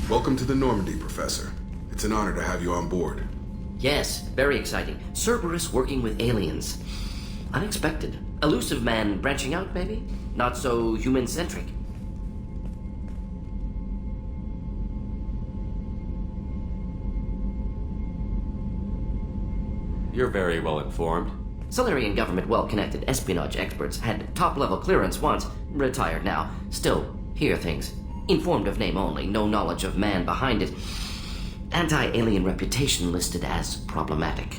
Welcome to the Normandy, Professor. It's an honor to have you on board. Yes, very exciting. Cerberus working with aliens. Unexpected. Elusive man branching out, maybe? Not so human-centric. You're very well informed. Solarian government well-connected espionage experts had top-level clearance once, retired now. Still, hear things. Informed of name only, no knowledge of man behind it. Anti-alien reputation listed as problematic.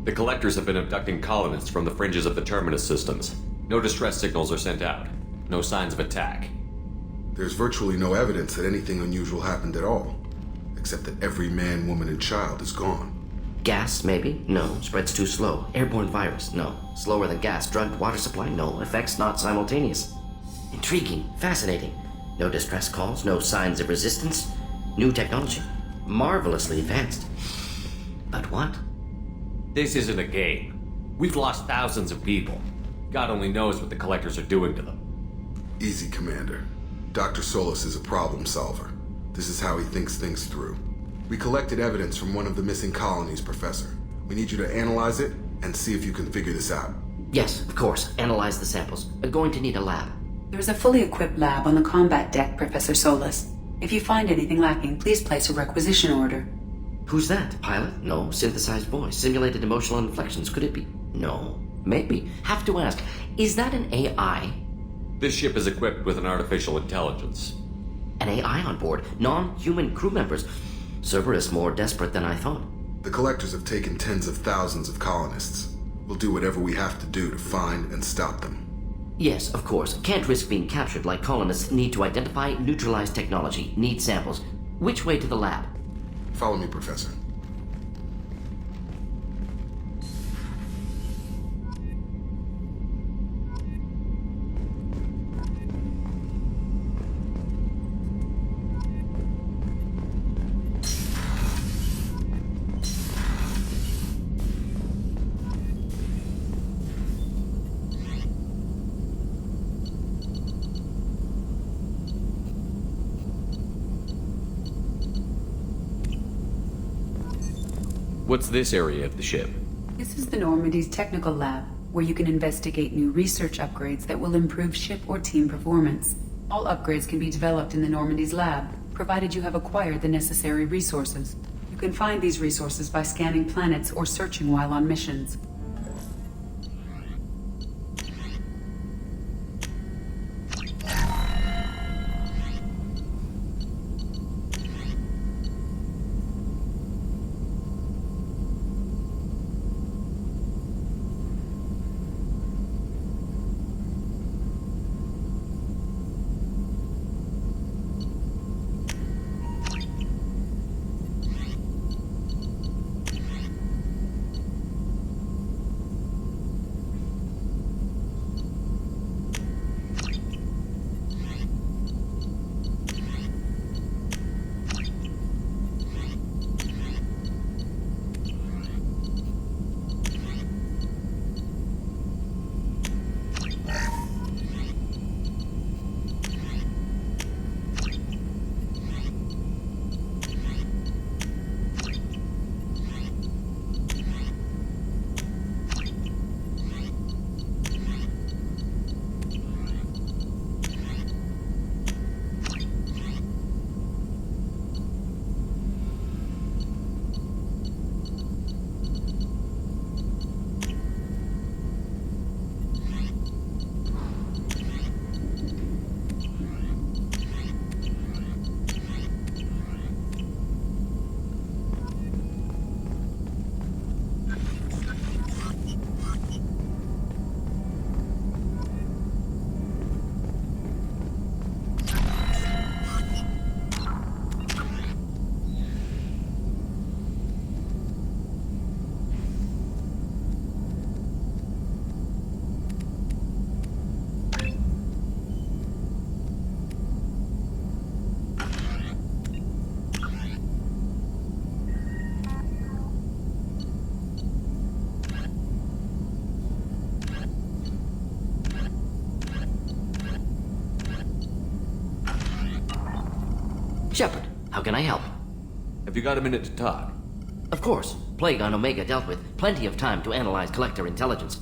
The Collectors have been abducting colonists from the fringes of the Terminus systems. No distress signals are sent out. No signs of attack. There's virtually no evidence that anything unusual happened at all, except that every man, woman, and child is gone. Gas, maybe? No. Spreads too slow. Airborne virus? No. Slower than gas. Drugged water supply? No. Effects not simultaneous. Intriguing. Fascinating. No distress calls. No signs of resistance. New technology. Marvelously advanced. But what? This isn't a game. We've lost thousands of people. God only knows what the Collectors are doing to them. Easy, Commander. Dr. Solis is a problem solver. This is how he thinks things through. We collected evidence from one of the missing colonies, Professor. We need you to analyze it and see if you can figure this out. Yes, of course. Analyze the samples. Going to need a lab. There's a fully equipped lab on the combat deck, Professor Solis. If you find anything lacking, please place a requisition order. Who's that? Pilot? No. Synthesized voice. Simulated emotional inflections. Could it be? No. Maybe. Have to ask. Is that an AI? This ship is equipped with an artificial intelligence. An AI on board? Non-human crew members? Cerberus more desperate than I thought. The Collectors have taken tens of thousands of colonists. We'll do whatever we have to do to find and stop them. Yes, of course. Can't risk being captured like colonists need to identify, neutralize technology, need samples. Which way to the lab? Follow me, Professor. What's this area of the ship? This is the Normandy's technical lab, where you can investigate new research upgrades that will improve ship or team performance. All upgrades can be developed in the Normandy's lab, provided you have acquired the necessary resources. You can find these resources by scanning planets or searching while on missions. Shepard, how can I help? Have you got a minute to talk? Of course. Plague on Omega dealt with. Plenty of time to analyze collector intelligence.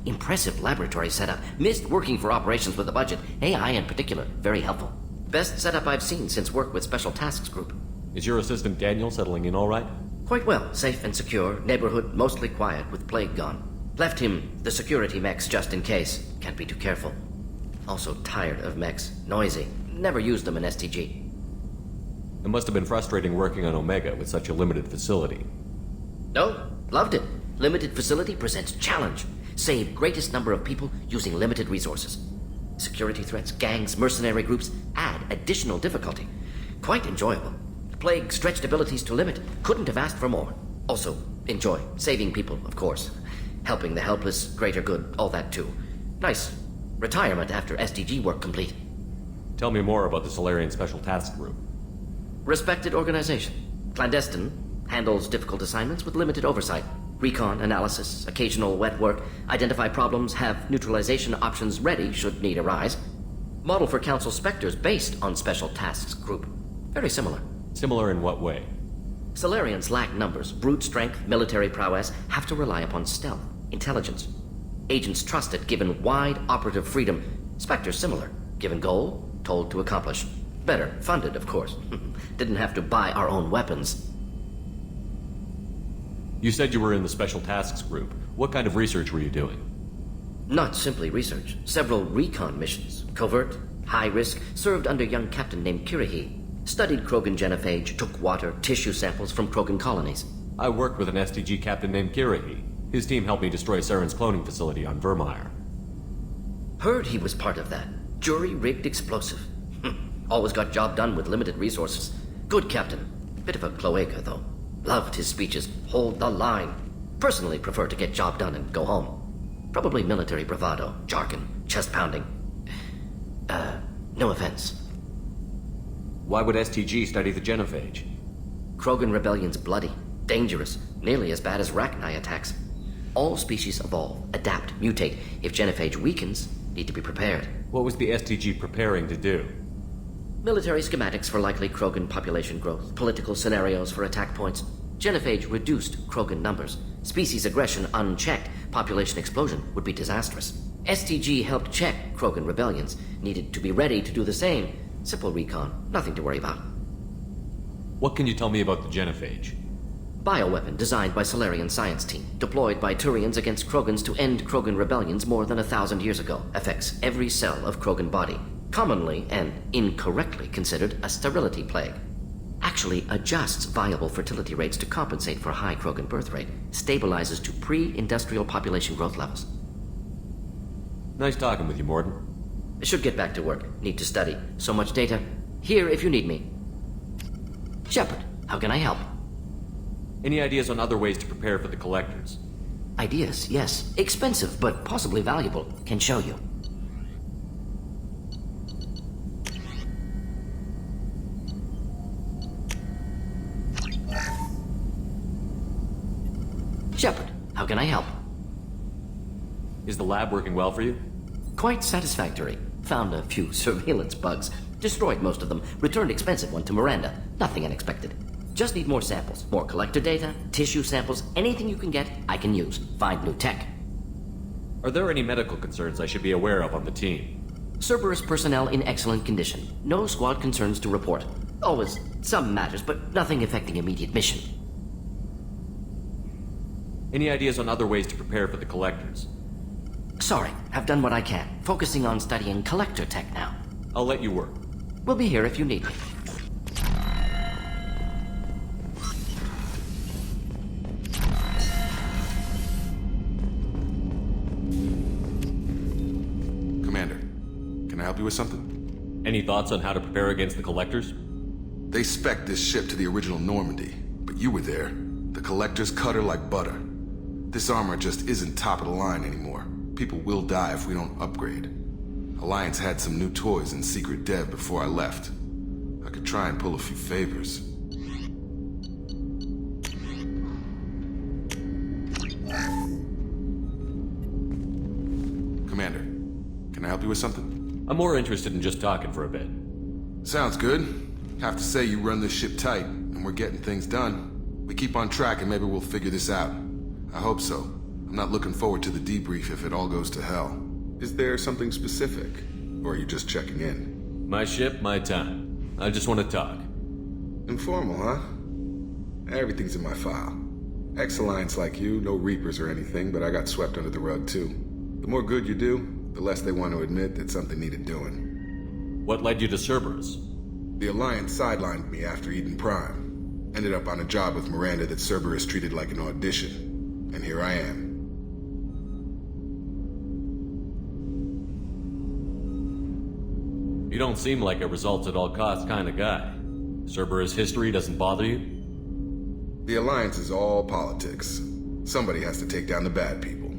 Impressive laboratory setup. Missed working for operations with a budget. AI in particular. Very helpful. Best setup I've seen since work with Special Tasks Group. Is your assistant Daniel settling in all right? Quite well. Safe and secure. Neighborhood mostly quiet with Plague gone. Left him the security mechs just in case. Can't be too careful. Also tired of mechs. Noisy. Never used them in STG. It must have been frustrating working on Omega with such a limited facility. No, loved it. Limited facility presents challenge. Save greatest number of people using limited resources. Security threats, gangs, mercenary groups add additional difficulty. Quite enjoyable. Plague stretched abilities to limit. Couldn't have asked for more. Also, enjoy. Saving people, of course. Helping the helpless, greater good, all that too. Nice. Retirement after SDG work complete. Tell me more about the Solarian Special Task Group. Respected organization. Clandestine. Handles difficult assignments with limited oversight. Recon, analysis, occasional wet work. Identify problems, have neutralization options ready should need arise. Model for Council Spectres based on Special Tasks Group. Very similar. Similar in what way? Solarians lack numbers, brute strength, military prowess, have to rely upon stealth, intelligence. Agents trusted given wide operative freedom. Spectres similar, given goal, told to accomplish. Better, funded, of course. Didn't have to buy our own weapons. You said you were in the Special Tasks Group. What kind of research were you doing? Not simply research. Several recon missions. Covert, high risk, served under a young captain named Kirihi. Studied Krogan genophage, took water, tissue samples from Krogan colonies. I worked with an STG captain named Kirihi. His team helped me destroy Saren's cloning facility on Vermeer. Heard he was part of that. Jury-rigged explosive. Always got job done with limited resources. Good captain. Bit of a cloaca, though. Loved his speeches. Hold the line. Personally prefer to get job done and go home. Probably military bravado, jargon, chest pounding. No offense. Why would STG study the genophage? Krogan rebellion's bloody, dangerous, nearly as bad as Rachni attacks. All species evolve, adapt, mutate. If genophage weakens, need to be prepared. What was the STG preparing to do? Military schematics for likely Krogan population growth, political scenarios for attack points. Genophage reduced Krogan numbers. Species aggression unchecked, population explosion would be disastrous. STG helped check Krogan rebellions, needed to be ready to do the same. Simple recon, nothing to worry about. What can you tell me about the genophage? Bioweapon designed by Solarian science team, deployed by Turians against Krogans to end Krogan rebellions more than 1,000 years ago. Affects every cell of Krogan body. Commonly and incorrectly considered a sterility plague. Actually adjusts viable fertility rates to compensate for high Krogan birth rate. Stabilizes to pre-industrial population growth levels. Nice talking with you, Morden. Should get back to work. Need to study. So much data. Here if you need me. Shepard, how can I help? Any ideas on other ways to prepare for the Collectors? Ideas, yes. Expensive, but possibly valuable. Can show you. Shepard, how can I help? Is the lab working well for you? Quite satisfactory. Found a few surveillance bugs. Destroyed most of them. Returned expensive one to Miranda. Nothing unexpected. Just need more samples. More collector data, tissue samples, anything you can get, I can use. Find new tech. Are there any medical concerns I should be aware of on the team? Cerberus personnel in excellent condition. No squad concerns to report. Always some matters, but nothing affecting immediate mission. Any ideas on other ways to prepare for the Collectors? Sorry, have done what I can. Focusing on studying collector tech now. I'll let you work. We'll be here if you need me. Commander, can I help you with something? Any thoughts on how to prepare against the Collectors? They spec'd this ship to the original Normandy, but you were there. The Collectors cut her like butter. This armor just isn't top of the line anymore. People will die if we don't upgrade. Alliance had some new toys in secret dev before I left. I could try and pull a few favors. Commander, can I help you with something? I'm more interested in just talking for a bit. Sounds good. Have to say you run this ship tight, and we're getting things done. We keep on track and maybe we'll figure this out. I hope so. I'm not looking forward to the debrief if it all goes to hell. Is there something specific? Or are you just checking in? My ship, my time. I just want to talk. Informal, huh? Everything's in my file. Ex-Alliance like you, no Reapers or anything, but I got swept under the rug too. The more good you do, the less they want to admit that something needed doing. What led you to Cerberus? The Alliance sidelined me after Eden Prime. Ended up on a job with Miranda that Cerberus treated like an audition. And here I am. You don't seem like a results-at-all-costs kind of guy. Cerberus history doesn't bother you? The Alliance is all politics. Somebody has to take down the bad people.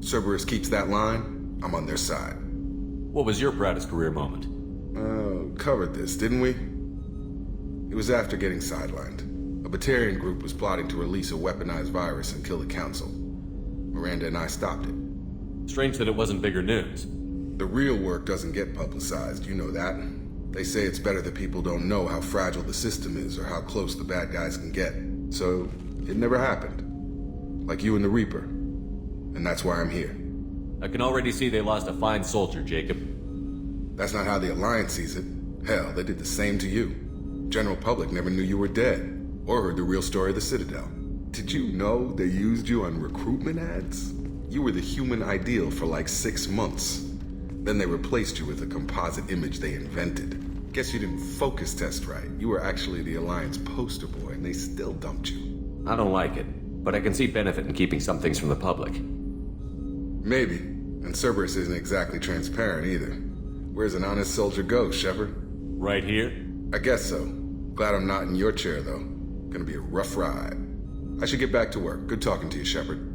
Cerberus keeps that line, I'm on their side. What was your proudest career moment? Covered this, didn't we? It was after getting sidelined. A Batarian group was plotting to release a weaponized virus and kill the Council. Miranda and I stopped it. Strange that it wasn't bigger news. The real work doesn't get publicized, you know that. They say it's better that people don't know how fragile the system is or how close the bad guys can get. So, it never happened. Like you and the Reaper. And that's why I'm here. I can already see they lost a fine soldier, Jacob. That's not how the Alliance sees it. Hell, they did the same to you. General public never knew you were dead, or heard the real story of the Citadel. Did you know they used you on recruitment ads? You were the human ideal for like 6 months. Then they replaced you with a composite image they invented. Guess you didn't focus test right. You were actually the Alliance poster boy, and they still dumped you. I don't like it, but I can see benefit in keeping some things from the public. Maybe. And Cerberus isn't exactly transparent either. Where's an honest soldier go, Shepard? Right here? I guess so. Glad I'm not in your chair, though. Gonna be a rough ride. I should get back to work. Good talking to you, Shepard.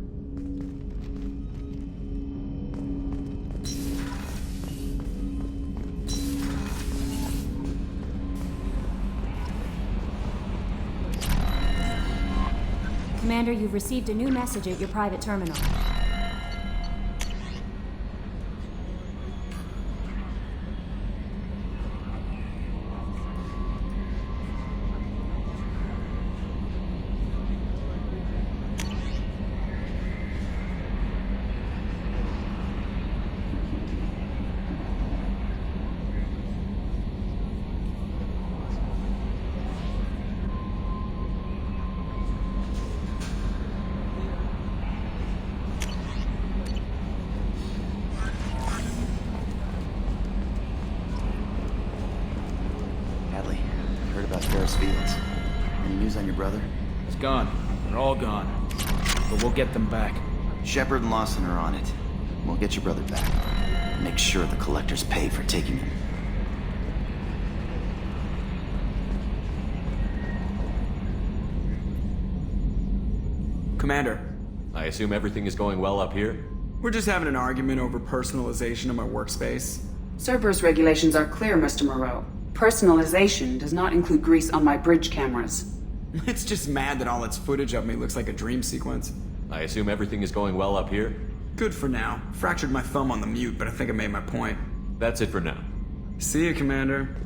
Commander, you've received a new message at your private terminal. Hadley, heard about Ferris Fields. Any news on your brother? It's gone. They're all gone. But we'll get them back. Shepard and Lawson are on it. We'll get your brother back. Make sure the collectors pay for taking him. Commander, I assume everything is going well up here? we're just having an argument over personalization of my workspace. Cerberus regulations are clear, Mr. Moreau. Personalization does not include grease on my bridge cameras. It's just mad that all its footage of me looks like a dream sequence. I assume everything is going well up here? Good for now. Fractured my thumb on the mute, but I think I made my point. That's it for now. See you, Commander.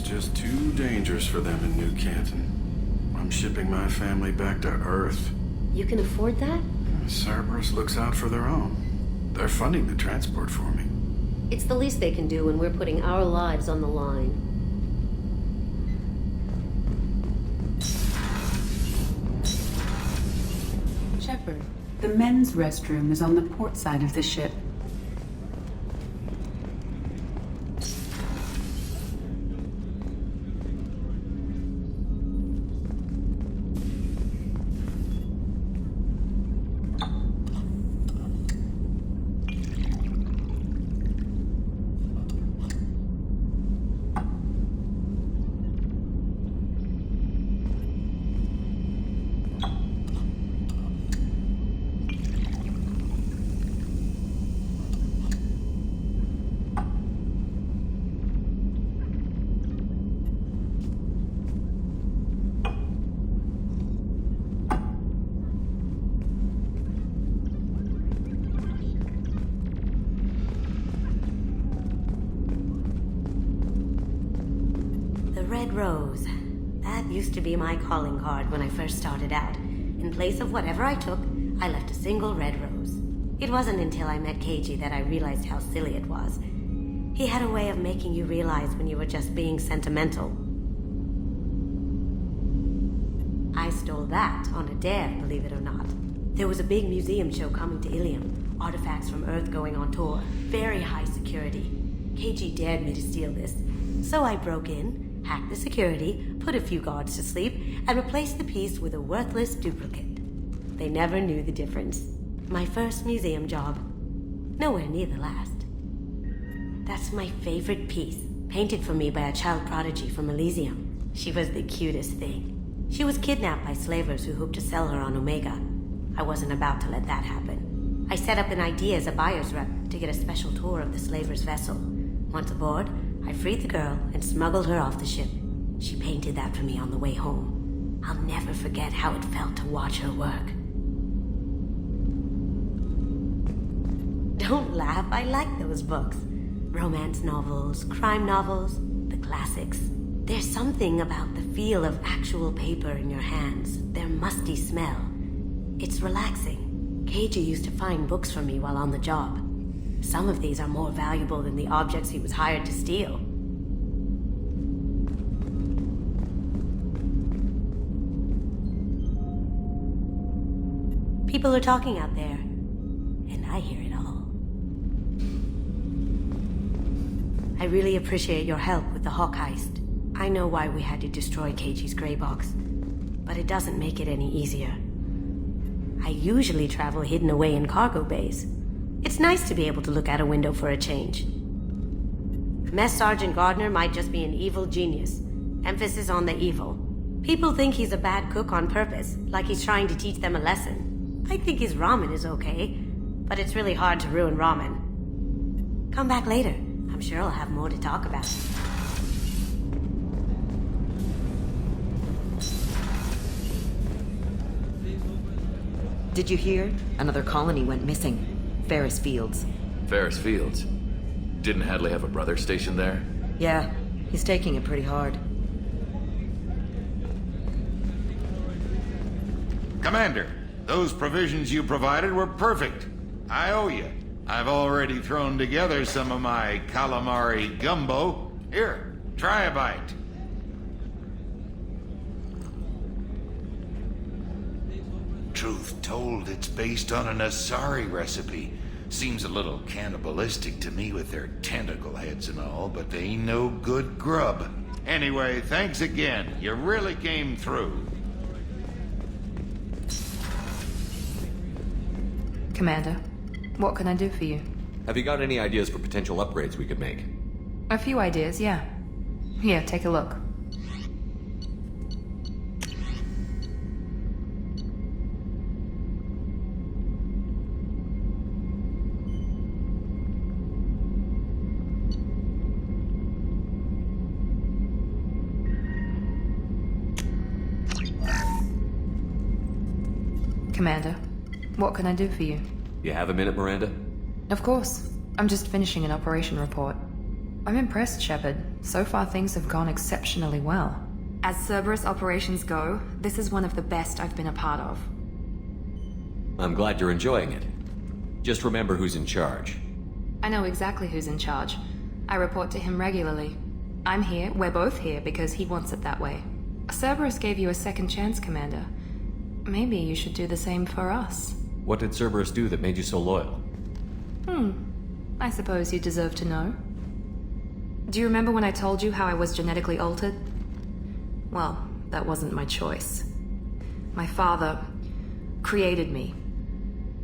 just too dangerous for them in New Canton. I'm shipping my family back to Earth. You can afford that? Cerberus looks out for their own. They're funding the transport for me. It's the least they can do when we're putting our lives on the line. Shepard, the men's restroom is on the port side of the ship. Red Rose. That used to be my calling card when I first started out. In place of whatever I took, I left a single red rose. It wasn't until I met Keiji that I realized how silly it was. He had a way of making you realize when you were just being sentimental. I stole that on a dare, believe it or not. There was a big museum show coming to Ilium. Artifacts from Earth going on tour. Very high security. Keiji dared me to steal this. So I broke in, hacked the security, put a few guards to sleep, and replaced the piece with a worthless duplicate. They never knew the difference. My first museum job. Nowhere near the last. That's my favorite piece, painted for me by a child prodigy from Elysium. She was the cutest thing. She was kidnapped by slavers who hoped to sell her on Omega. I wasn't about to let that happen. I set up an idea as a buyer's rep to get a special tour of the slaver's vessel. Once aboard, I freed the girl and smuggled her off the ship. She painted that for me on the way home. I'll never forget how it felt to watch her work. Don't laugh, I like those books. Romance novels, crime novels, the classics. There's something about the feel of actual paper in your hands, their musty smell. It's relaxing. Keiji used to find books for me while on the job. Some of these are more valuable than the objects he was hired to steal. People are talking out there, and I hear it all. I really appreciate your help with the Hawk heist. I know why we had to destroy Keiji's gray box, but it doesn't make it any easier. I usually travel hidden away in cargo bays. It's nice to be able to look out a window for a change. Mess Sergeant Gardner might just be an evil genius. Emphasis on the evil. People think he's a bad cook on purpose, like he's trying to teach them a lesson. I think his ramen is okay, but it's really hard to ruin ramen. Come back later. I'm sure I'll have more to talk about. Did you hear? Another colony went missing. Ferris Fields. Ferris Fields? Didn't Hadley have a brother stationed there? Yeah, he's taking it pretty hard. Commander, those provisions you provided were perfect. I owe you. I've already thrown together some of my calamari gumbo. Here, try a bite. Truth told, it's based on an Asari recipe. Seems a little cannibalistic to me with their tentacle heads and all, but they ain't no good grub. Anyway, thanks again. You really came through. Commander, what can I do for you? Have you got any ideas for potential upgrades we could make? A few ideas, yeah. Here, take a look. Commander, what can I do for you? You have a minute, Miranda? Of course. I'm just finishing an operation report. I'm impressed, Shepard. So far, things have gone exceptionally well. As Cerberus operations go, this is one of the best I've been a part of. I'm glad you're enjoying it. Just remember who's in charge. I know exactly who's in charge. I report to him regularly. I'm here, we're both here, because he wants it that way. Cerberus gave you a second chance, Commander. Maybe you should do the same for us. What did Cerberus do that made you so loyal? I suppose you deserve to know. Do you remember when I told you how I was genetically altered? Well, that wasn't my choice. My father created me.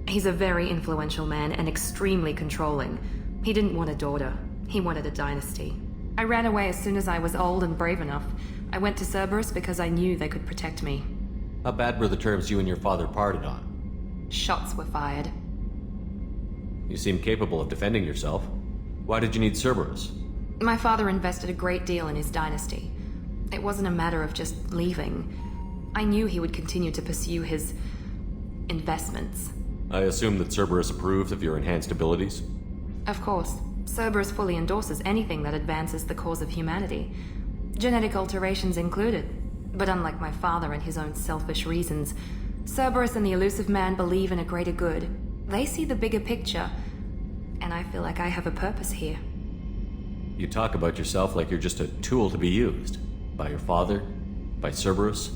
He's a very influential man and extremely controlling. He didn't want a daughter. He wanted a dynasty. I ran away as soon as I was old and brave enough. I went to Cerberus because I knew they could protect me. How bad were the terms you and your father parted on? Shots were fired. You seem capable of defending yourself. Why did you need Cerberus? My father invested a great deal in his dynasty. It wasn't a matter of just leaving. I knew he would continue to pursue his investments. I assume that Cerberus approved of your enhanced abilities? Of course. Cerberus fully endorses anything that advances the cause of humanity. Genetic alterations included. But unlike my father and his own selfish reasons, Cerberus and the Elusive Man believe in a greater good. They see the bigger picture, and I feel like I have a purpose here. You talk about yourself like you're just a tool to be used. By your father? By Cerberus?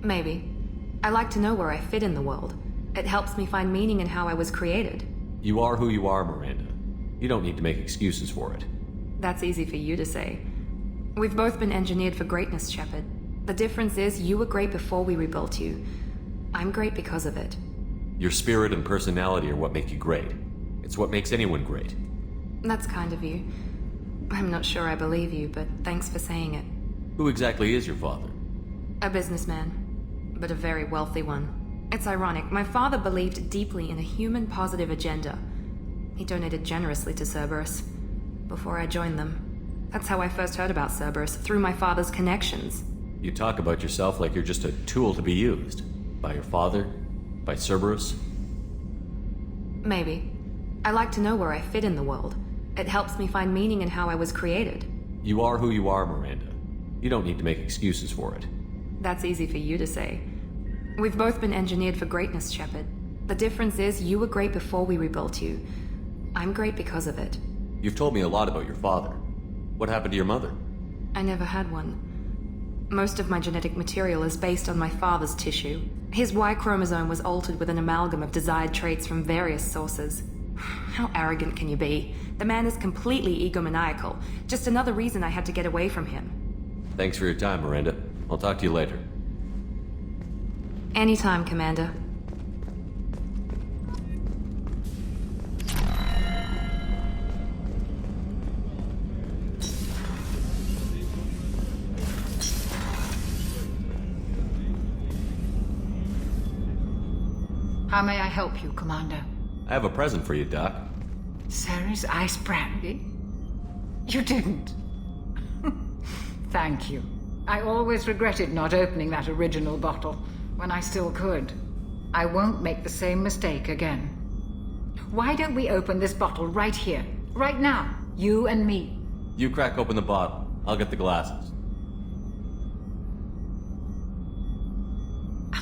Maybe. I like to know where I fit in the world. It helps me find meaning in how I was created. You are who you are, Miranda. You don't need to make excuses for it. That's easy for you to say. We've both been engineered for greatness, Shepard. The difference is you were great before we rebuilt you. I'm great because of it. Your spirit and personality are what make you great. It's what makes anyone great. That's kind of you. I'm not sure I believe you, but thanks for saying it. Who exactly is your father? A businessman, but a very wealthy one. It's ironic. My father believed deeply in a human-positive agenda. He donated generously to Cerberus before I joined them. That's how I first heard about Cerberus, through my father's connections. You talk about yourself like you're just a tool to be used. By your father? By Cerberus? Maybe. I like to know where I fit in the world. It helps me find meaning in how I was created. You are who you are, Miranda. You don't need to make excuses for it. That's easy for you to say. We've both been engineered for greatness, Shepard. The difference is you were great before we rebuilt you. I'm great because of it. You've told me a lot about your father. What happened to your mother? I never had one. Most of my genetic material is based on my father's tissue. His Y chromosome was altered with an amalgam of desired traits from various sources. How arrogant can you be? The man is completely egomaniacal. Just another reason I had to get away from him. Thanks for your time, Miranda. I'll talk to you later. Anytime, Commander. How may I help you, Commander? I have a present for you, Doc. Ceres ice brandy? You didn't. Thank you. I always regretted not opening that original bottle when I still could. I won't make the same mistake again. Why don't we open this bottle right here, right now, you and me? You crack open the bottle. I'll get the glasses.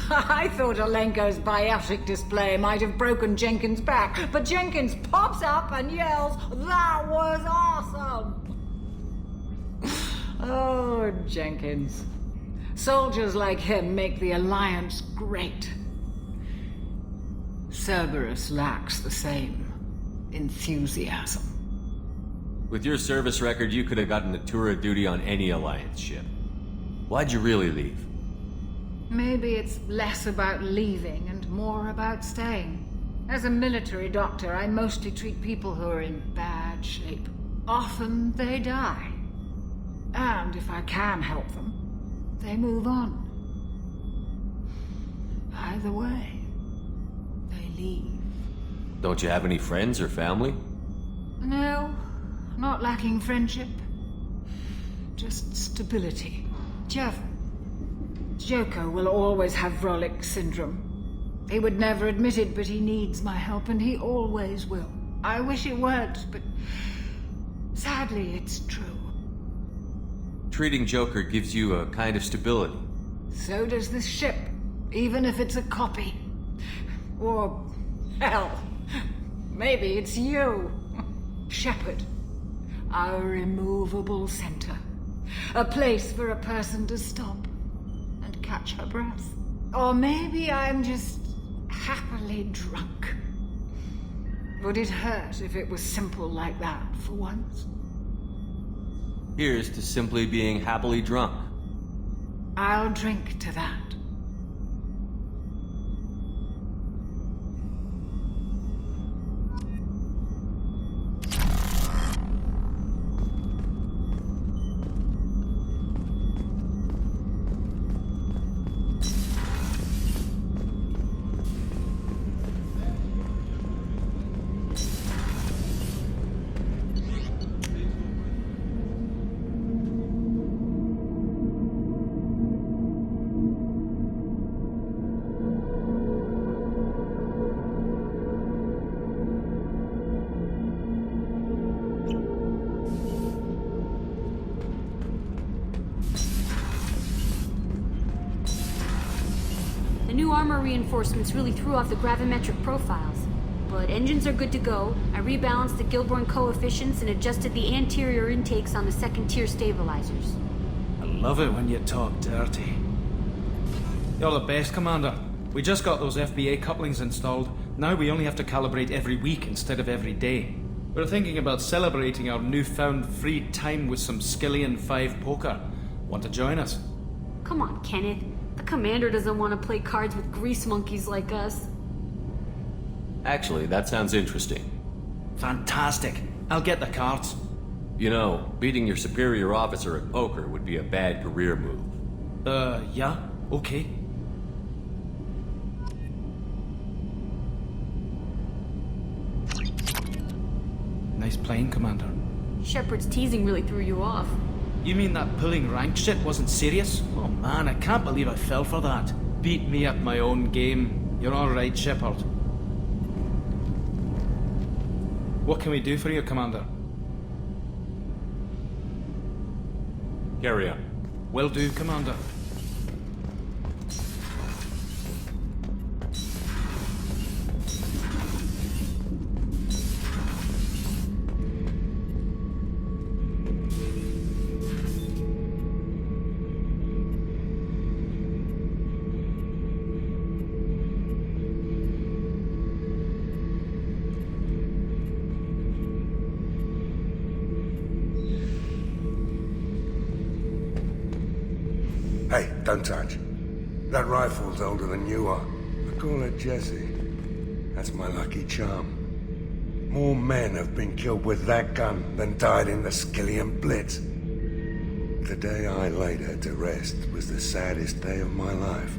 I thought Alenko's biotic display might have broken Jenkins' back, but Jenkins pops up and yells, "That was awesome!" Oh, Jenkins. Soldiers like him make the Alliance great. Cerberus lacks the same enthusiasm. With your service record, you could have gotten a tour of duty on any Alliance ship. Why'd you really leave? Maybe it's less about leaving and more about staying. As a military doctor, I mostly treat people who are in bad shape. Often they die. And if I can help them, they move on. Either way, they leave. Don't you have any friends or family? No, not lacking friendship. Just stability. Joko will always have Vrolik syndrome. He would never admit it, but he needs my help, and he always will. I wish it weren't, but sadly, it's true. Treating Joker gives you a kind of stability. So does this ship, even if it's a copy. Or, hell, maybe it's you. Shepard. Our immovable center. A place for a person to stop and catch her breath. Or maybe I'm just happily drunk. Would it hurt if it was simple like that for once? Here's to simply being happily drunk. I'll drink to that. New armor reinforcements really threw off the gravimetric profiles. But engines are good to go. I rebalanced the Gilborn coefficients and adjusted the anterior intakes on the second-tier stabilizers. I love it when you talk dirty. You're the best, Commander. We just got those FBA couplings installed. Now we only have to calibrate every week instead of every day. We're thinking about celebrating our newfound free time with some Skillian 5 poker. Want to join us? Come on, Kenneth. The Commander doesn't want to play cards with grease monkeys like us. Actually, that sounds interesting. Fantastic. I'll get the cards. You know, beating your superior officer at poker would be a bad career move. Yeah? Okay. Nice playing, Commander. Shepard's teasing really threw you off. You mean that pulling rank shit wasn't serious? Oh man, I can't believe I fell for that. Beat me at my own game. You're all right, Shepard. What can we do for you, Commander? Carry on. Will do, Commander. Hey, don't touch. That rifle's older than you are. I call it Jesse. That's my lucky charm. More men have been killed with that gun than died in the Skillian Blitz. The day I laid her to rest was the saddest day of my life.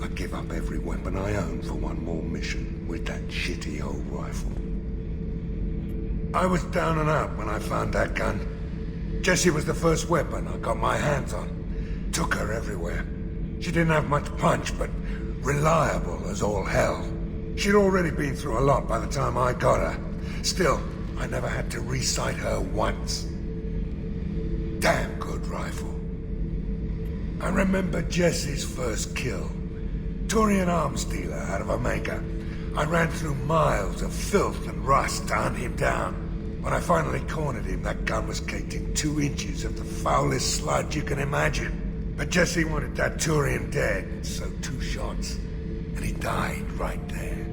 I give up every weapon I own for one more mission with that shitty old rifle. I was down and out when I found that gun. Jessie was the first weapon I got my hands on. Took her everywhere. She didn't have much punch, but reliable as all hell. She'd already been through a lot by the time I got her. Still, I never had to re-sight her once. Damn good rifle. I remember Jessie's first kill. Turian arms dealer out of Omega. I ran through miles of filth and rust to hunt him down. When I finally cornered him, that gun was caked in 2 inches of the foulest sludge you can imagine. But Jesse wanted that Turian dead, so 2 shots. And he died right there.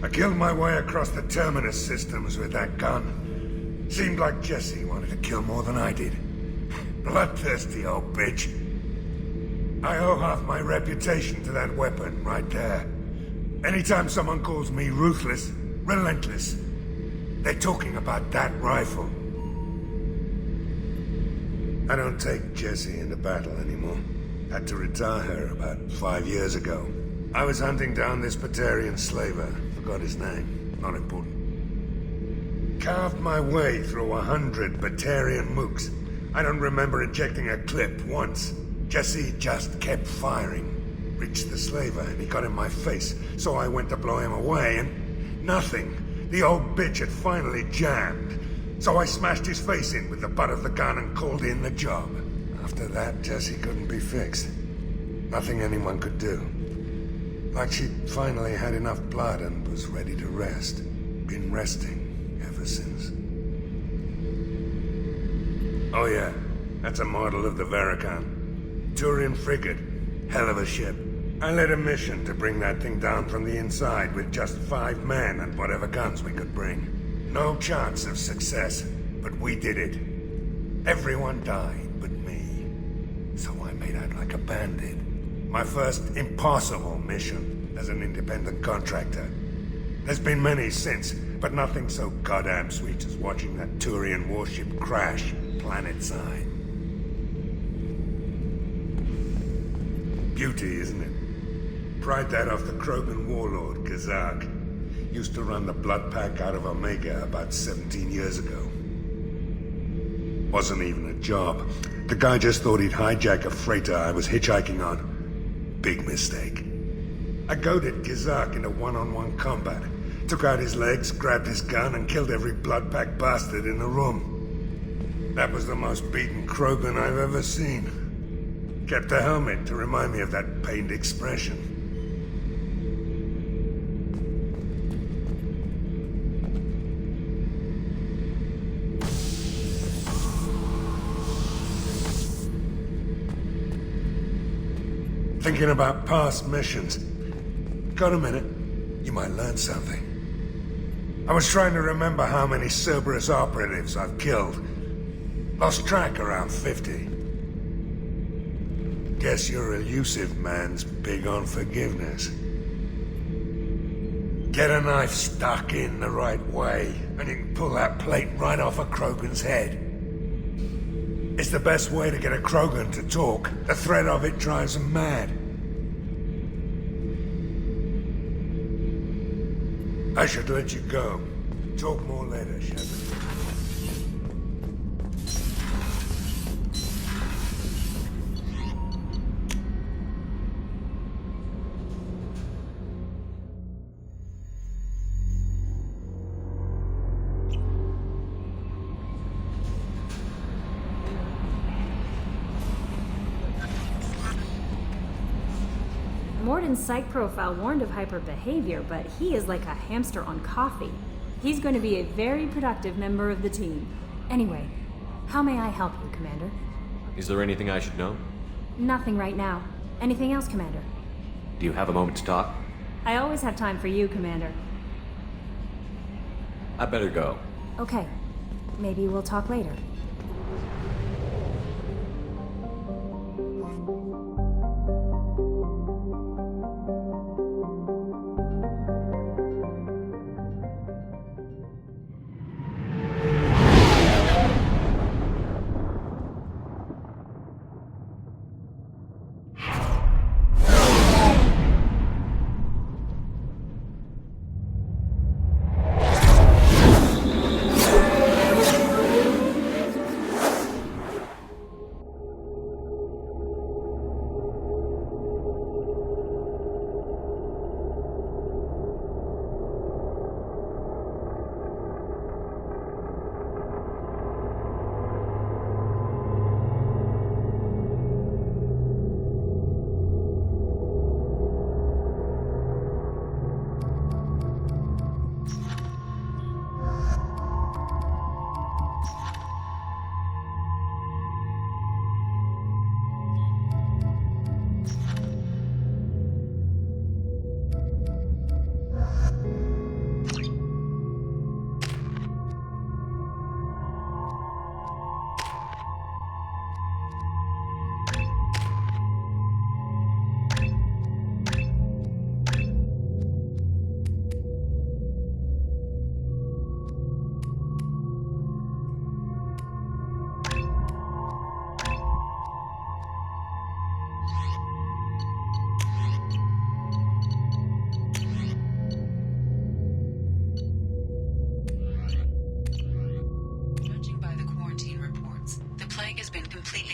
I killed my way across the Terminus systems with that gun. Seemed like Jesse wanted to kill more than I did. Bloodthirsty old bitch. I owe half my reputation to that weapon right there. Anytime someone calls me ruthless, relentless, they're talking about that rifle. I don't take Jessie into battle anymore. Had to retire her about 5 years ago. I was hunting down this Batarian slaver. Forgot his name. Not important. Carved my way through 100 Batarian mooks. I don't remember ejecting a clip once. Jesse just kept firing. Reached the slaver and he got in my face, so I went to blow him away and Nothing. The old bitch had finally jammed. So I smashed his face in with the butt of the gun and called in the job. After that, Jesse couldn't be fixed. Nothing anyone could do. Like she'd finally had enough blood and was ready to rest. Been resting ever since. Oh yeah, that's a model of the Veracon. Turian frigate. Hell of a ship. I led a mission to bring that thing down from the inside with just 5 men and whatever guns we could bring. No chance of success, but we did it. Everyone died but me. So I made out like a bandit. My first impossible mission as an independent contractor. There's been many since, but nothing so goddamn sweet as watching that Turian warship crash planetside. Beauty, isn't it? Pried that off the Krogan warlord, Gazak. Used to run the Blood Pack out of Omega about 17 years ago. Wasn't even a job. The guy just thought he'd hijack a freighter I was hitchhiking on. Big mistake. I goaded Gazak into one-on-one combat. Took out his legs, grabbed his gun, and killed every Blood Pack bastard in the room. That was the most beaten Krogan I've ever seen. Kept a helmet to remind me of that pained expression. Thinking about past missions. Got a minute? You might learn something. I was trying to remember how many Cerberus operatives I've killed. Lost track around 50. Guess your elusive man's big on forgiveness. Get a knife stuck in the right way, and you can pull that plate right off a Krogan's head. It's the best way to get a Krogan to talk. The threat of it drives them mad. I should let you go. Talk more later, Shepard. Morden's psych profile warned of hyper behavior, but he is like a hamster on coffee. He's going to be a very productive member of the team. Anyway, how may I help you, Commander? Is there anything I should know? Nothing right now. Anything else, Commander? Do you have a moment to talk? I always have time for you, Commander. I better go. Okay. Maybe we'll talk later.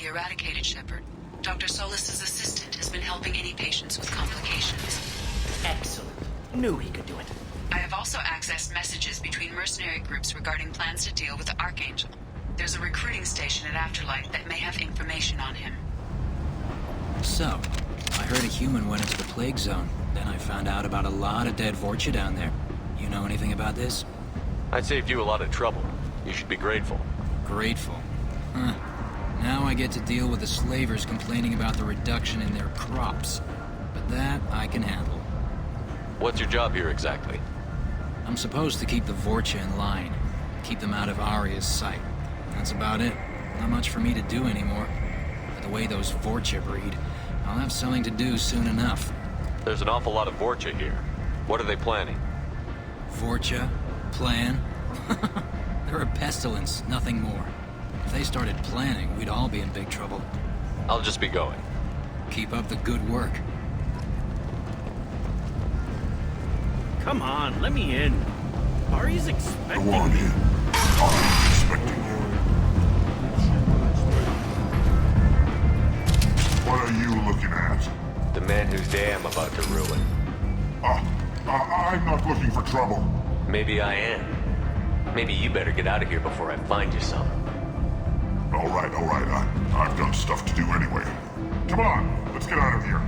Eradicated, Shepard. Dr. Solus's assistant has been helping any patients with complications. Excellent. Knew he could do it. I have also accessed messages between mercenary groups regarding plans to deal with the Archangel. There's a recruiting station at Afterlight that may have information on him. So, I heard a human went into the plague zone. Then I found out about a lot of dead Vorcha down there. You know anything about this? I saved you a lot of trouble. You should be grateful. Grateful. Huh. Now I get to deal with the slavers complaining about the reduction in their crops. But that I can handle. What's your job here exactly? I'm supposed to keep the Vorcha in line. Keep them out of Arya's sight. That's about it. Not much for me to do anymore. But the way those Vorcha breed, I'll have something to do soon enough. There's an awful lot of Vorcha here. What are they planning? Vorcha? Plan? They're a pestilence, nothing more. If they started planning, we'd all be in big trouble. I'll just be going. Keep up the good work. Come on, let me in. Ari's expecting Go on me. in. Ari's expecting you. What are you looking at? The man whose day I'm about to ruin. I'm not looking for trouble. Maybe I am. Maybe you better get out of here before I find you some. All right. I've got stuff to do anyway. Come on, let's get out of here.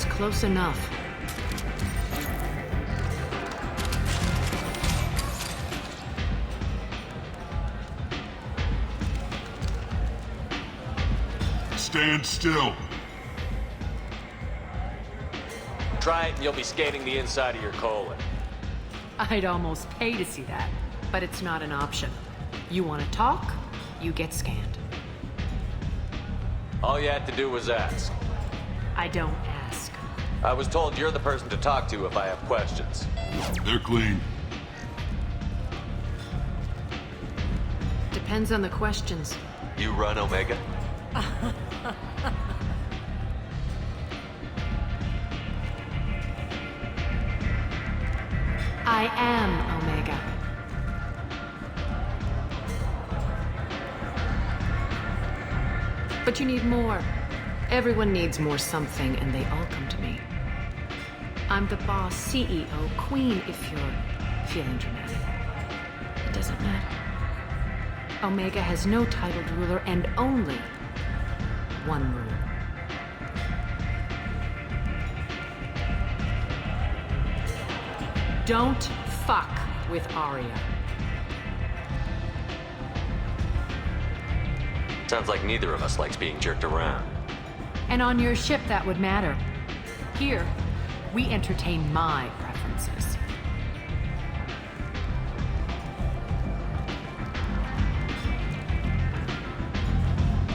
Close enough. Stand still. Try it and you'll be scanning the inside of your colon. I'd almost pay to see that, but it's not an option. You want to talk, you get scanned. All you had to do was ask. I don't ask. I was told you're the person to talk to if I have questions. They're clean. Depends on the questions. You run Omega? I am Omega. But you need more. Everyone needs more something, and they all come to me. I'm the boss, CEO, queen, if you're feeling dramatic. It doesn't matter. Omega has no titled ruler and only one rule. Don't fuck with Aria. Sounds like neither of us likes being jerked around. And on your ship, that would matter. Here, we entertain my preferences.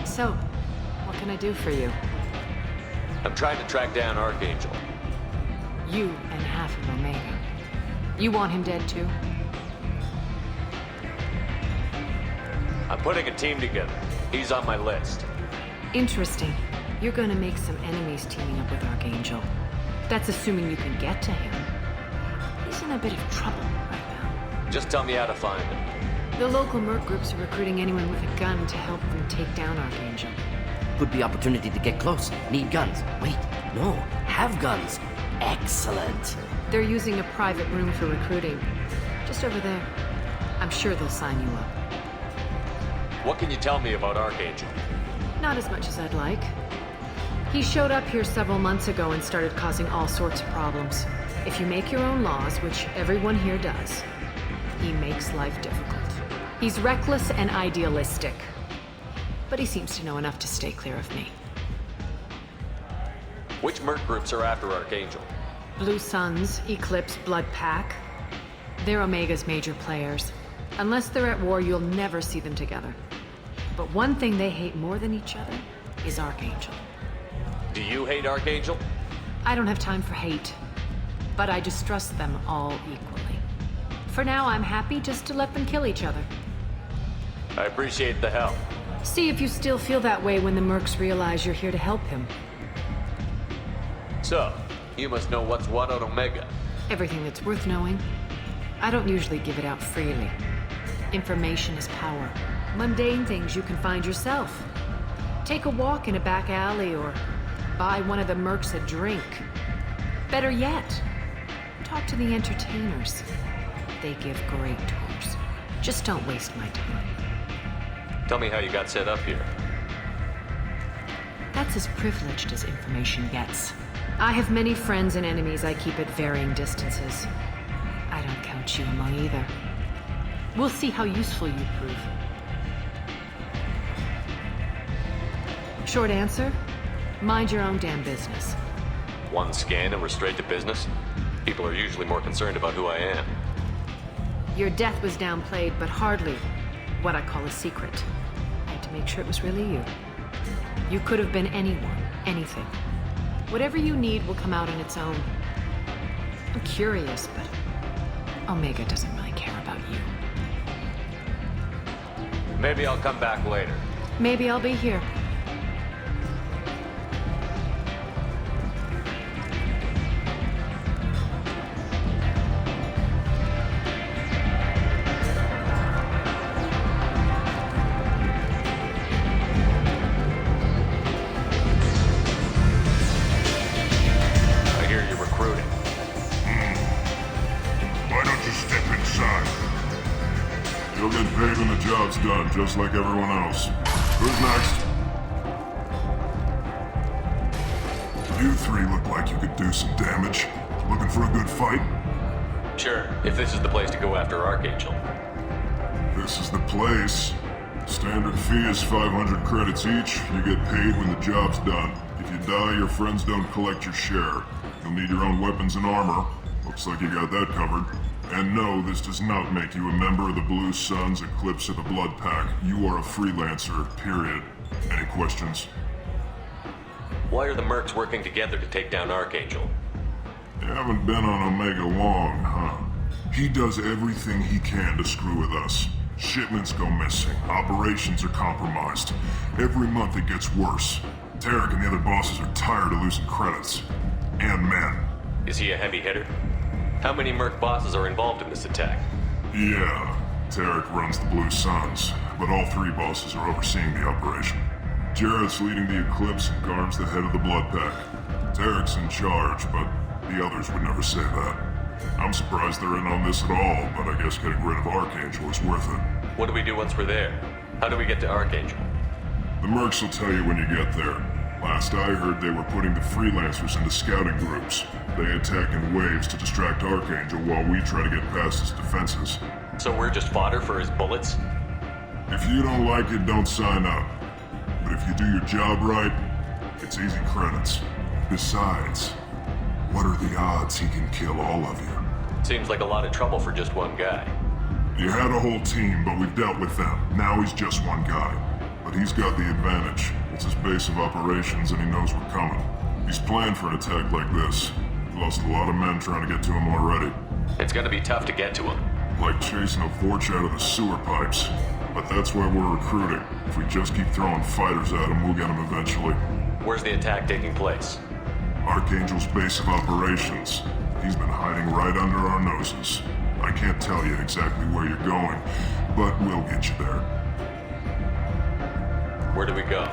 So, what can I do for you? I'm trying to track down Archangel. You and half of Omega. You want him dead too? I'm putting a team together. He's on my list. Interesting. You're gonna make some enemies teaming up with Archangel. That's assuming you can get to him. He's in a bit of trouble right now. Just tell me how to find him. The local merc groups are recruiting anyone with a gun to help them take down Archangel. Could be opportunity to get close. Need guns. Wait, no. Have guns. Excellent. They're using a private room for recruiting. Just over there. I'm sure they'll sign you up. What can you tell me about Archangel? Not as much as I'd like. He showed up here several months ago and started causing all sorts of problems. If you make your own laws, which everyone here does, he makes life difficult. He's reckless and idealistic. But he seems to know enough to stay clear of me. Which merc groups are after Archangel? Blue Suns, Eclipse, Blood Pack. They're Omega's major players. Unless they're at war, you'll never see them together. But one thing they hate more than each other is Archangel. Do you hate Archangel? I don't have time for hate. But I distrust them all equally. For now, I'm happy just to let them kill each other. I appreciate the help. See if you still feel that way when the mercs realize you're here to help him. So, you must know what's what on Omega. Everything that's worth knowing. I don't usually give it out freely. Information is power. Mundane things you can find yourself. Take a walk in a back alley or buy one of the mercs a drink. Better yet, talk to the entertainers. They give great tours. Just don't waste my time. Tell me how you got set up here. That's as privileged as information gets. I have many friends and enemies I keep at varying distances. I don't count you among either. We'll see how useful you prove. Short answer, mind your own damn business. One scan and we're straight to business? People are usually more concerned about who I am. Your death was downplayed, but hardly what I call a secret. I had to make sure it was really you. You could have been anyone, anything. Whatever you need will come out on its own. I'm curious, but Omega doesn't really care about you. Maybe I'll come back later. Maybe I'll be here. Done, just like everyone else. Who's next? You three look like you could do some damage. Looking for a good fight? Sure, if this is the place to go after Archangel. This is the place. Standard fee is 500 credits each. You get paid when the job's done. If you die, your friends don't collect your share. You'll need your own weapons and armor. Looks like you got that covered. And no, this does not make you a member of the Blue Suns, Eclipse, or the Blood Pack. You are a freelancer, period. Any questions? Why are the mercs working together to take down Archangel? You haven't been on Omega long, huh? He does everything he can to screw with us. Shipments go missing. Operations are compromised. Every month it gets worse. Tarek and the other bosses are tired of losing credits. And men. Is he a heavy hitter? How many merc bosses are involved in this attack? Yeah, Tarek runs the Blue Suns, but all three bosses are overseeing the operation. Jarrett's leading the Eclipse and Garm's the head of the Blood Pack. Tarek's in charge, but the others would never say that. I'm surprised they're in on this at all, but I guess getting rid of Archangel is worth it. What do we do once we're there? How do we get to Archangel? The mercs will tell you when you get there. Last I heard, they were putting the freelancers into scouting groups. They attack in waves to distract Archangel while we try to get past his defenses. So we're just fodder for his bullets? If you don't like it, don't sign up. But if you do your job right, it's easy credits. Besides, what are the odds he can kill all of you? Seems like a lot of trouble for just one guy. You had a whole team, but we've dealt with them. Now he's just one guy. But he's got the advantage. It's his base of operations and he knows we're coming. He's planned for an attack like this. He lost a lot of men trying to get to him already. It's gonna be tough to get to him. Like chasing a Vorch out of the sewer pipes. But that's why we're recruiting. If we just keep throwing fighters at him, we'll get him eventually. Where's the attack taking place? Archangel's base of operations. He's been hiding right under our noses. I can't tell you exactly where you're going, but we'll get you there. Where do we go?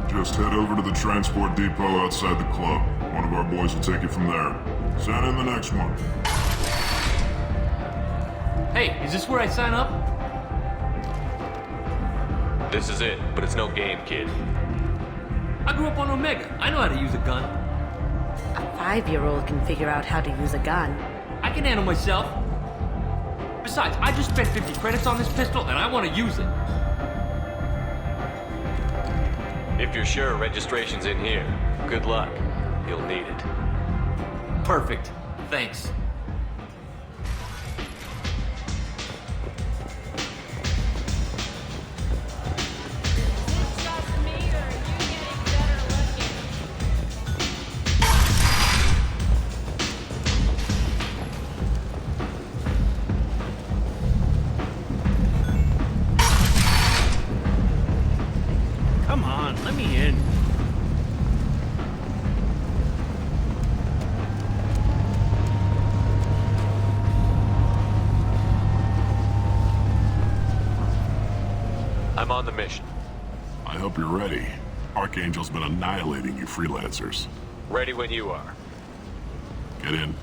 Just head over to the transport depot outside the club. One of our boys will take you from there. Send in the next one. Hey, is this where I sign up? This is it, but it's no game, kid. I grew up on Omega. I know how to use a gun. A 5-year-old can figure out how to use a gun. I can handle myself. Besides, I just spent 50 credits on this pistol and I want to use it. If you're sure registration's in here, good luck. You'll need it. Perfect. Thanks. Come on, let me in. I'm on the mission. I hope you're ready. Archangel's been annihilating you freelancers. Ready when you are. Get in.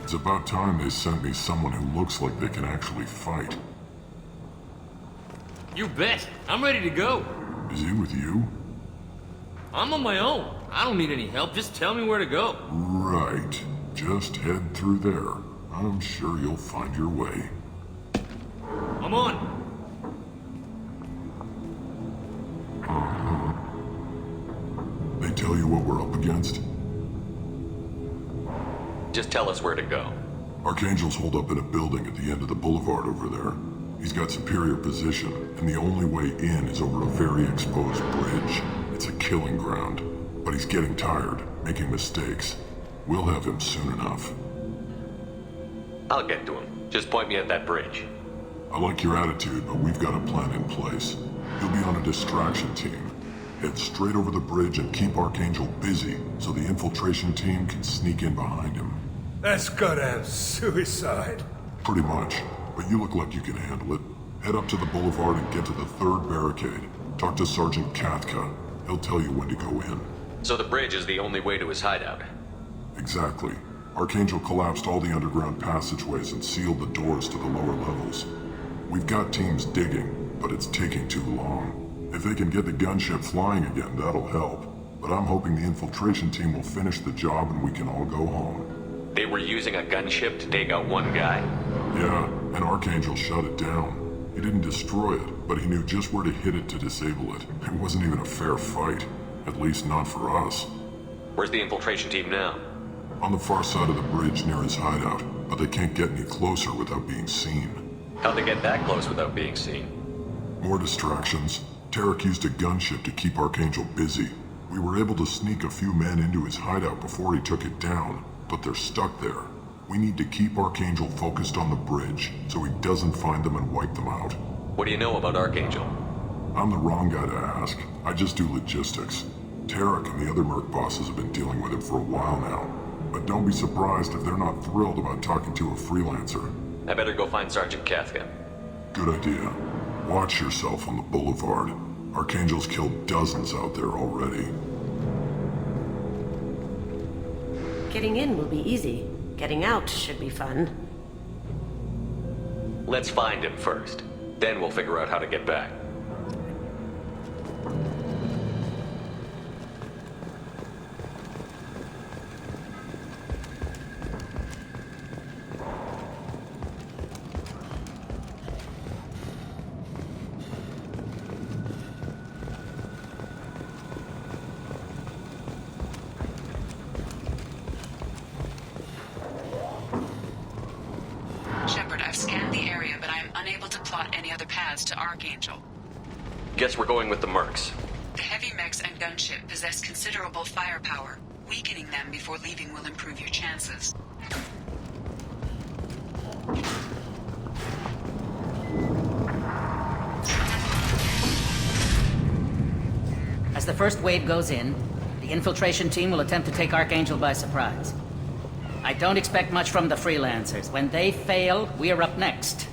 It's about time they sent me someone who looks like they can actually fight. You bet. I'm ready to go. Is he with you? I'm on my own. I don't need any help. Just tell me where to go. Right. Just head through there. I'm sure you'll find your way. I'm on. They tell you what we're up against? Just tell us where to go. Archangel's holed up in a building at the end of the boulevard over there. He's got superior position, and the only way in is over a very exposed bridge. It's a killing ground, but he's getting tired, making mistakes. We'll have him soon enough. I'll get to him. Just point me at that bridge. I like your attitude, but we've got a plan in place. You'll be on a distraction team. Head straight over the bridge and keep Archangel busy so the infiltration team can sneak in behind him. That's goddamn suicide. Pretty much, but you look like you can handle it. Head up to the boulevard and get to the 3rd barricade. Talk to Sergeant Kathka. He'll tell you when to go in. So the bridge is the only way to his hideout? Exactly. Archangel collapsed all the underground passageways and sealed the doors to the lower levels. We've got teams digging, but it's taking too long. If they can get the gunship flying again, that'll help. But I'm hoping the infiltration team will finish the job and we can all go home. They were using a gunship to take out one guy? Yeah, and Archangel shut it down. He didn't destroy it, but he knew just where to hit it to disable it. It wasn't even a fair fight. At least not for us. Where's the infiltration team now? On the far side of the bridge near his hideout, but they can't get any closer without being seen. How'd they get that close without being seen? More distractions. Tarek used a gunship to keep Archangel busy. We were able to sneak a few men into his hideout before he took it down, but they're stuck there. We need to keep Archangel focused on the bridge, so he doesn't find them and wipe them out. What do you know about Archangel? I'm the wrong guy to ask. I just do logistics. Tarek and the other merc bosses have been dealing with him for a while now. But don't be surprised if they're not thrilled about talking to a freelancer. I better go find Sergeant Kathka. Good idea. Watch yourself on the boulevard. Archangel's killed dozens out there already. Getting in will be easy. Getting out should be fun. Let's find him first. Then we'll figure out how to get back. Shepard, I've scanned the area, but I am unable to plot any other paths to Archangel. Guess we're going with the mercs. The heavy mechs and gunship possess considerable firepower. Weakening them before leaving will improve your chances. As the first wave goes in, the infiltration team will attempt to take Archangel by surprise. I don't expect much from the freelancers. When they fail, we're up next.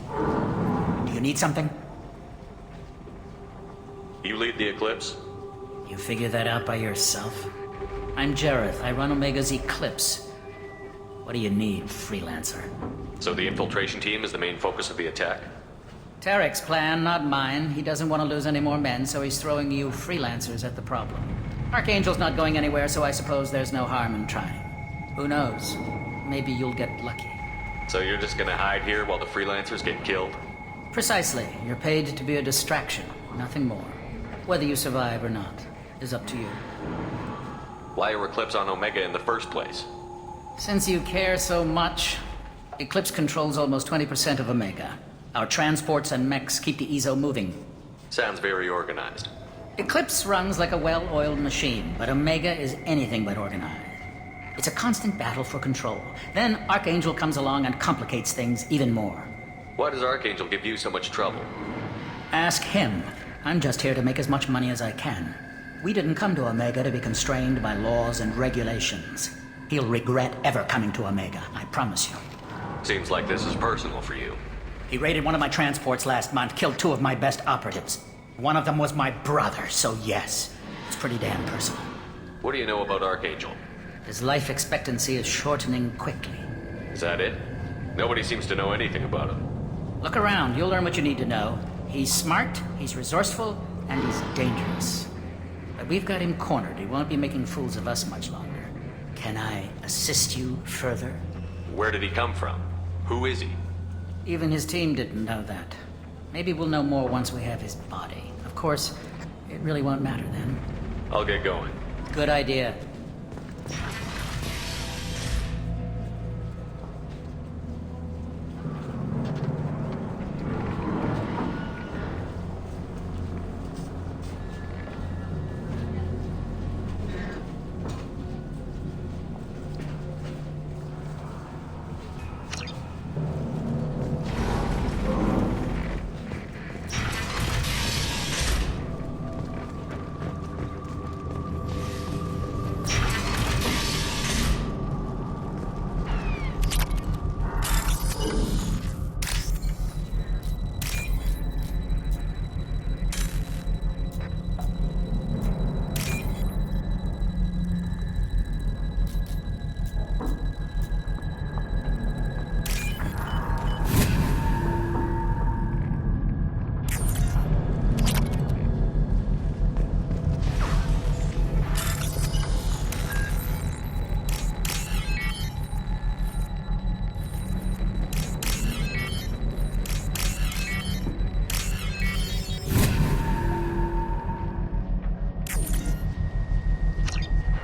Do you need something? You lead the Eclipse? You figure that out by yourself? I'm Jareth. I run Omega's Eclipse. What do you need, freelancer? So the infiltration team is the main focus of the attack? Tarek's plan, not mine. He doesn't want to lose any more men, so he's throwing you freelancers at the problem. Archangel's not going anywhere, so I suppose there's no harm in trying. Who knows? Maybe you'll get lucky. So you're just gonna hide here while the freelancers get killed? Precisely. You're paid to be a distraction, nothing more. Whether you survive or not is up to you. Why are Eclipse on Omega in the first place? Since you care so much, Eclipse controls almost 20% of Omega. Our transports and mechs keep the EZO moving. Sounds very organized. Eclipse runs like a well-oiled machine, but Omega is anything but organized. It's a constant battle for control. Then Archangel comes along and complicates things even more. Why does Archangel give you so much trouble? Ask him. I'm just here to make as much money as I can. We didn't come to Omega to be constrained by laws and regulations. He'll regret ever coming to Omega, I promise you. Seems like this is personal for you. He raided one of my transports last month, killed 2 of my best operatives. One of them was my brother, so yes, it's pretty damn personal. What do you know about Archangel? His life expectancy is shortening quickly. Is that it? Nobody seems to know anything about him. Look around, you'll learn what you need to know. He's smart, he's resourceful, and he's dangerous. But we've got him cornered. He won't be making fools of us much longer. Can I assist you further? Where did he come from? Who is he? Even his team didn't know that. Maybe we'll know more once we have his body. Of course, it really won't matter then. I'll get going. Good idea.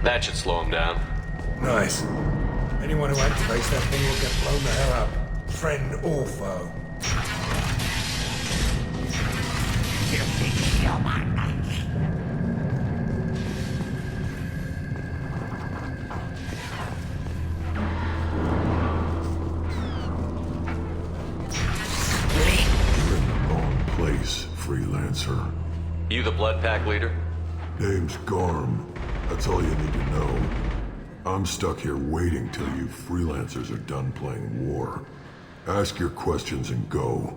That should slow him down. Nice. Anyone who activates that thing will get blown the hell up. Friend or foe. Place, freelancer. You the Blood Pack leader? Name's Garm. That's all you need to know. I'm stuck here waiting till you freelancers are done playing war. Ask your questions and go.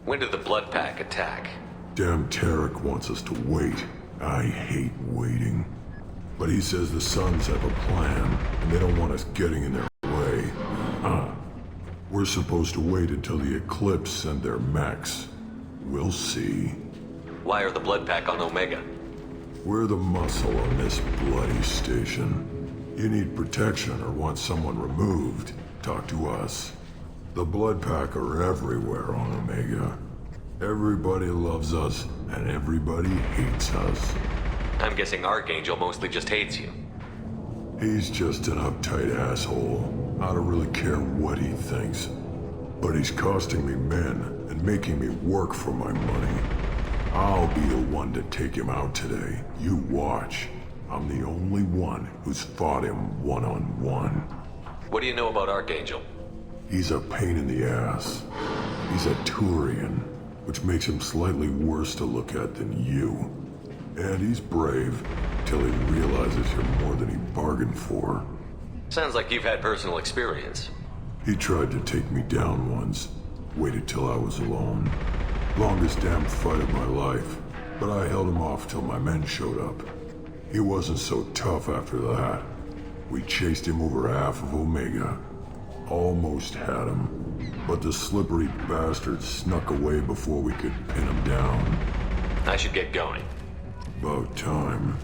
When did the Blood Pack attack? Damn Tarek wants us to wait. I hate waiting. But he says the Suns have a plan, and they don't want us getting in their way. We're supposed to wait until the Eclipse send their mechs. We'll see. Why are the Blood Pack on Omega? We're the muscle on this bloody station. You need protection or want someone removed, talk to us. The Blood Pack are everywhere on Omega. Everybody loves us, and everybody hates us. I'm guessing Archangel mostly just hates you. He's just an uptight asshole. I don't really care what he thinks. But he's costing me men and making me work for my money. I'll be the one to take him out today. You watch. I'm the only one who's fought him one-on-one. What do you know about Archangel? He's a pain in the ass. He's a Turian, which makes him slightly worse to look at than you. And he's brave, till he realizes you're more than he bargained for. Sounds like you've had personal experience. He tried to take me down once. Waited till I was alone. Longest damn fight of my life. But I held him off till my men showed up. He wasn't so tough after that. We chased him over half of Omega. Almost had him. But the slippery bastard snuck away before we could pin him down. I should get going. About time.